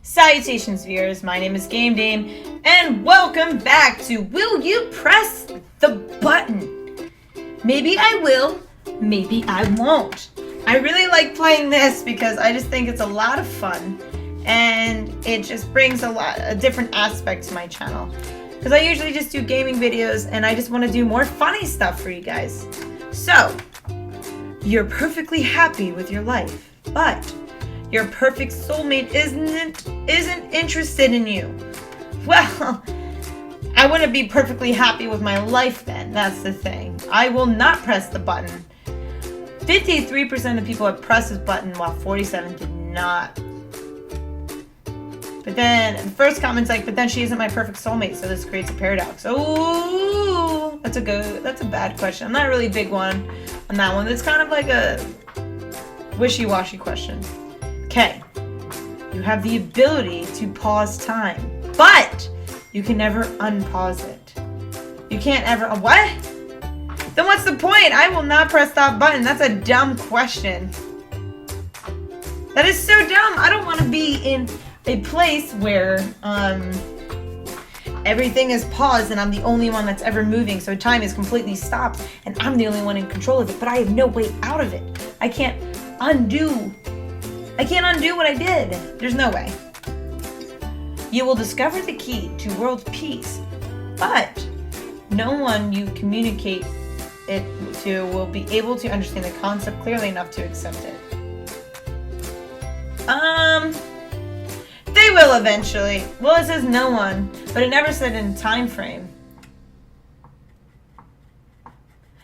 Salutations, viewers. My name is Game Dame, and welcome back to Will You Press the Button? Maybe I will, maybe I won't. I really like playing this because I just think it's a lot of fun, and it just brings a different aspect to my channel. Because I usually just do gaming videos, and I just want to do more funny stuff for you guys. So, you're perfectly happy with your life, but your perfect soulmate isn't interested in you. Well, I wouldn't be perfectly happy with my life then. That's the thing. I will not press the button. 53% of people have pressed this button while 47% did not. But then the first comment's like, but then she isn't my perfect soulmate, so this creates a paradox. Oh, that's a bad question. I'm not a really big one on that one. It's kind of like a wishy-washy question. Okay, you have the ability to pause time, but you can never unpause it. You can't ever, what? Then what's the point? I will not press that button. That's a dumb question. That is so dumb. I don't want to be in a place where everything is paused and I'm the only one that's ever moving, so time is completely stopped and I'm the only one in control of it, but I have no way out of it. I can't undo what I did. There's no way. You will discover the key to world peace, but no one you communicate it to will be able to understand the concept clearly enough to accept it. They will eventually. Well, it says no one, but it never said in time frame.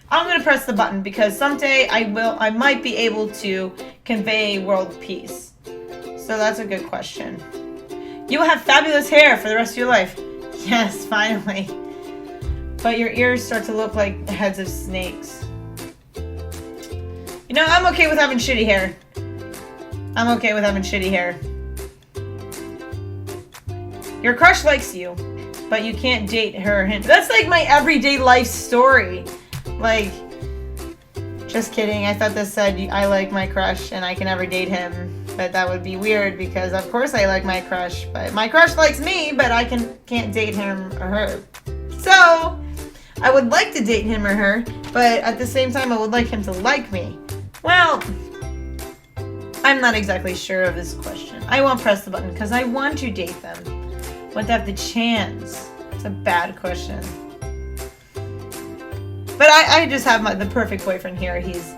I'm gonna press the button because someday I might be able to convey world peace. So that's a good question. You will have fabulous hair for the rest of your life. Yes, finally. But your ears start to look like heads of snakes. You know, I'm okay with having shitty hair. I'm okay with having shitty hair. Your crush likes you, but you can't date her. That's like my everyday life story. Like, just kidding. I thought this said I like my crush and I can never date him. But that would be weird because of course I like my crush. But my crush likes me, but I can't date him or her. So, I would like to date him or her, but at the same time I would like him to like me. Well, I'm not exactly sure of this question. I won't press the button because I want to date them. Want to have the chance. It's a bad question. But I just have the perfect boyfriend here. He's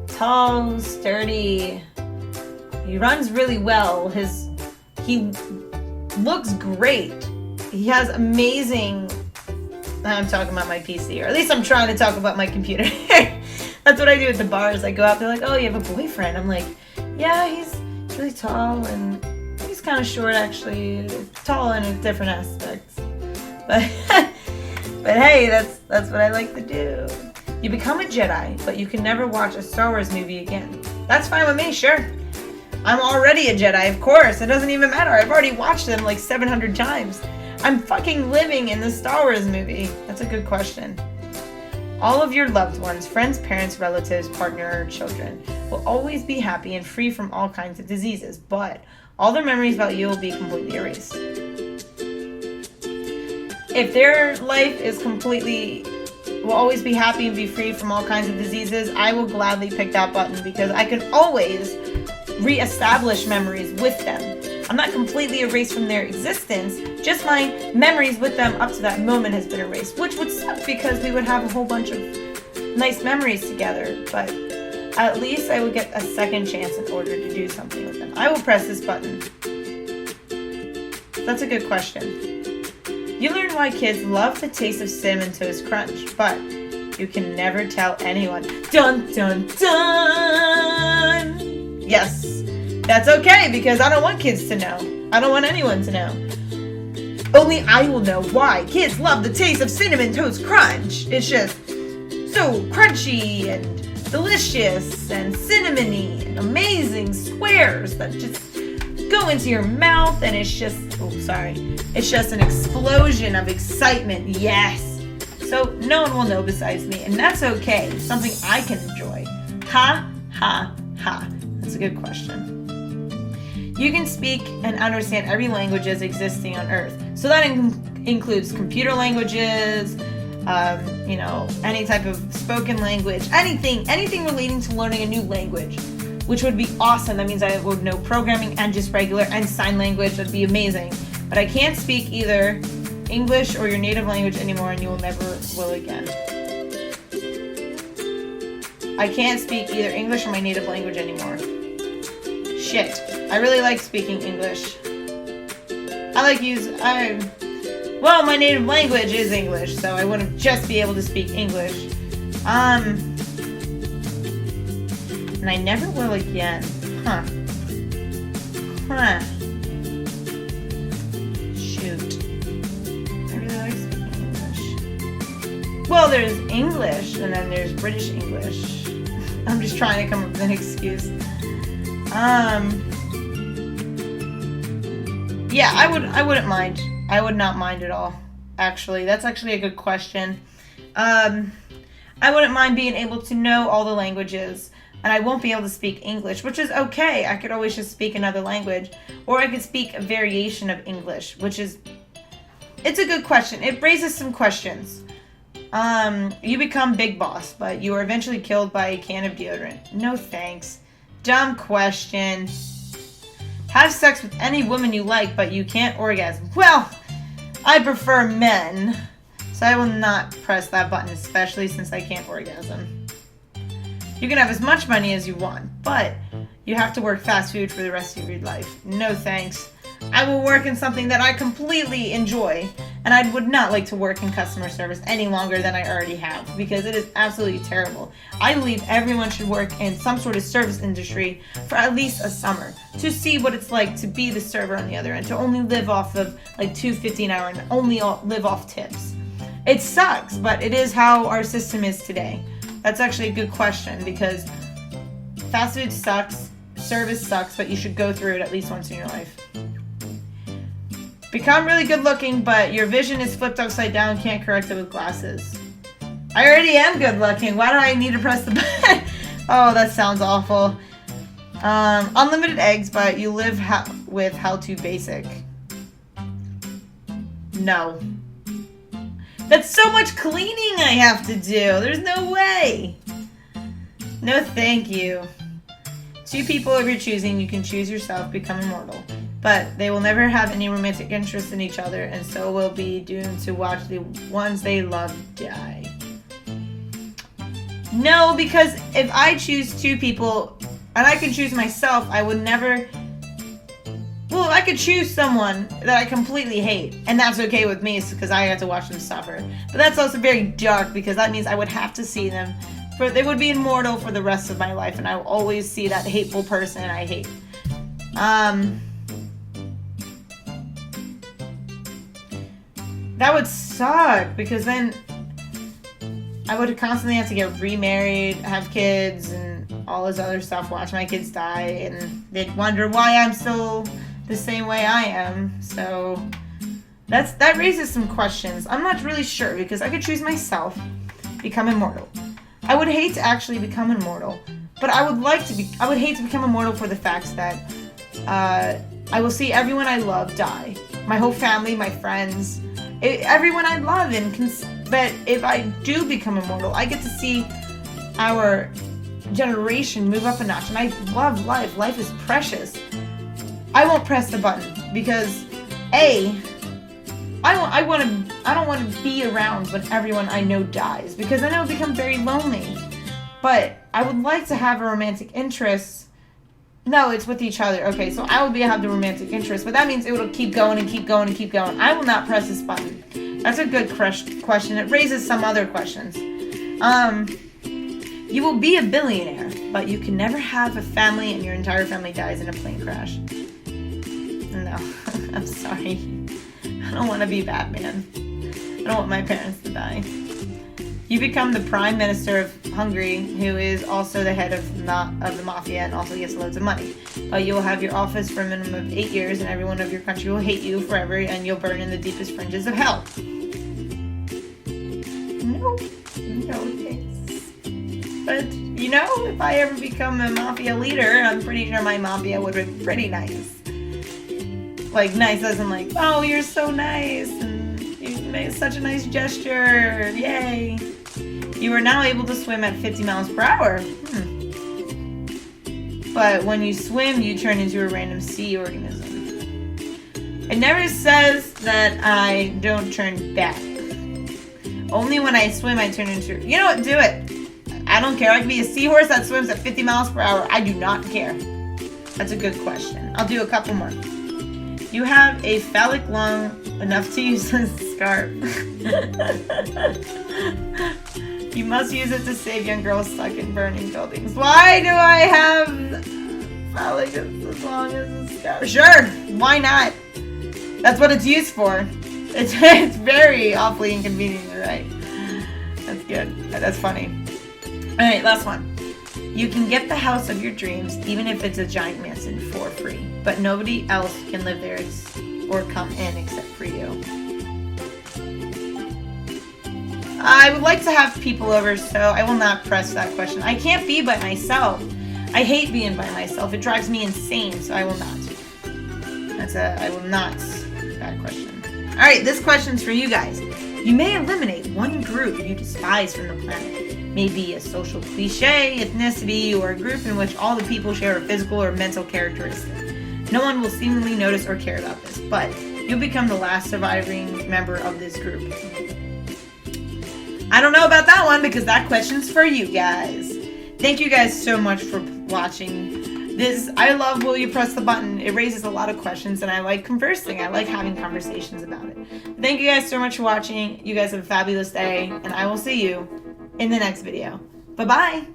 tall, sturdy. He runs really well. He looks great. He has amazing... I'm talking about my PC, or at least I'm trying to talk about my computer. That's what I do at the bars. I go out, they're like, oh, you have a boyfriend. I'm like, yeah, he's really tall and he's kind of short actually. Tall in different aspects. But hey, that's what I like to do. You become a Jedi, but you can never watch a Star Wars movie again. That's fine with me, sure. I'm already a Jedi, of course. It doesn't even matter. I've already watched them like 700 times. I'm fucking living in the Star Wars movie. That's a good question. All of your loved ones, friends, parents, relatives, partner, or children will always be happy and free from all kinds of diseases, but all their memories about you will be completely erased. If their life is will always be happy and be free from all kinds of diseases, I will gladly pick that button because I can always re-establish memories with them. I'm not completely erased from their existence, just my memories with them up to that moment has been erased, which would suck because we would have a whole bunch of nice memories together, but at least I would get a second chance in order to do something with them. I will press this button. That's a good question. You learn why kids love the taste of Cinnamon Toast Crunch, but you can never tell anyone. Dun dun dun! Yes, that's okay because I don't want kids to know. I don't want anyone to know. Only I will know why kids love the taste of Cinnamon Toast Crunch. It's just so crunchy and delicious and cinnamony and amazing squares that just go into your mouth and it's just, it's just an explosion of excitement. Yes. So no one will know besides me, and that's okay. It's something I can enjoy. Ha, ha, ha. That's a good question. You can speak and understand every languages existing on Earth. So that includes computer languages, any type of spoken language, anything relating to learning a new language, which would be awesome. That means I would know programming and just regular and sign language. That'd be amazing. But I can't speak either English or your native language anymore, and you will never will again. I can't speak either English or my native language anymore. Shit. I really like speaking English. My native language is English, so I wouldn't just be able to speak English. And I never will again. Shoot. I really like speaking English. Well, there's English, and then there's British English. I'm just trying to come up with an excuse. Yeah, I wouldn't mind. I would not mind at all. Actually, that's actually a good question. I wouldn't mind being able to know all the languages, and I won't be able to speak English, which is okay. I could always just speak another language, or I could speak a variation of English, it's a good question. It raises some questions. You become Big Boss, but you are eventually killed by a can of deodorant. No thanks. Dumb question. Have sex with any woman you like, but you can't orgasm. Well, I prefer men, so I will not press that button, especially since I can't orgasm. You can have as much money as you want, but you have to work fast food for the rest of your life. No thanks. I will work in something that I completely enjoy, and I would not like to work in customer service any longer than I already have, because it is absolutely terrible. I believe everyone should work in some sort of service industry for at least a summer to see what it's like to be the server on the other end, to only live off of like $2.50 an hour and only live off tips. It sucks, but it is how our system is today. That's actually a good question, because fast food sucks, service sucks, but you should go through it at least once in your life. Become really good looking, but your vision is flipped upside down, can't correct it with glasses. I already am good looking. Why do I need to press the button? Oh, that sounds awful. Unlimited eggs, but you live with how to basic. No. That's so much cleaning I have to do. There's no way. No, thank you. 2 people of your choosing, you can choose yourself, become immortal. But they will never have any romantic interest in each other, and so will be doomed to watch the ones they love die. No, because if I choose 2 people, and I can choose myself, I would never... Well, I could choose someone that I completely hate, and that's okay with me, because I have to watch them suffer. But that's also very dark, because that means I would have to see them. They would be immortal for the rest of my life, and I will always see that hateful person I hate. That would suck, because then I would constantly have to get remarried, have kids, and all this other stuff, watch my kids die, and they'd wonder why I'm still the same way I am. So that raises some questions. I'm not really sure, because I could choose myself, become immortal. I would hate to actually become immortal, but I would hate to become immortal for the fact that I will see everyone I love die. My whole family, my friends, everyone I love, but if I do become immortal, I get to see our generation move up a notch, and I love life. Life is precious. I won't press the button because I don't want to be around when everyone I know dies, because then I would become very lonely. But I would like to have a romantic interest. No, it's with each other. Okay, so I will have the romantic interest, but that means it will keep going and keep going and keep going. I will not press this button. That's a good question. It raises some other questions. You will be a billionaire, but you can never have a family and your entire family dies in a plane crash. No, I'm sorry. I don't want to be Batman. I don't want my parents to die. You become the Prime Minister of Hungary, who is also the head of the mafia and also gets loads of money. You will have your office for a minimum of 8 years, and everyone of your country will hate you forever, and you'll burn in the deepest fringes of hell. No thanks. But, if I ever become a mafia leader, I'm pretty sure my mafia would be pretty nice. like nice as in like, oh, you're so nice and you made such a nice gesture. Yay. You are now able to swim at 50 miles per hour. But when you swim, you turn into a random sea organism. It never says that I don't turn back. Only when I swim, I turn into... You know what? Do it. I don't care. I can be a seahorse that swims at 50 miles per hour. I do not care. That's a good question. I'll do a couple more. You have a phallic lung enough to use as a scarf. You must use it to save young girls stuck in burning buildings. Why do I have phallic as long as a scarf? Sure, why not? That's what it's used for. It's very awfully inconvenient, right? That's good. That's funny. Alright, last one. You can get the house of your dreams, even if it's a giant mansion, for free. But nobody else can live there or come in except for you. I would like to have people over, so I will not press that question. I can't be by myself. I hate being by myself. It drives me insane, so I will not. I will not. Bad question. Alright, this question's for you guys. You may eliminate one group you despise from the planet. Maybe a social cliche, ethnicity, or a group in which all the people share a physical or mental characteristic. No one will seemingly notice or care about this, but you'll become the last surviving member of this group. I don't know about that one because that question's for you guys. Thank you guys so much for watching this. I love Will You Press the Button. It raises a lot of questions and I like conversing. I like having conversations about it. Thank you guys so much for watching. You guys have a fabulous day and I will see you in the next video. Bye-bye.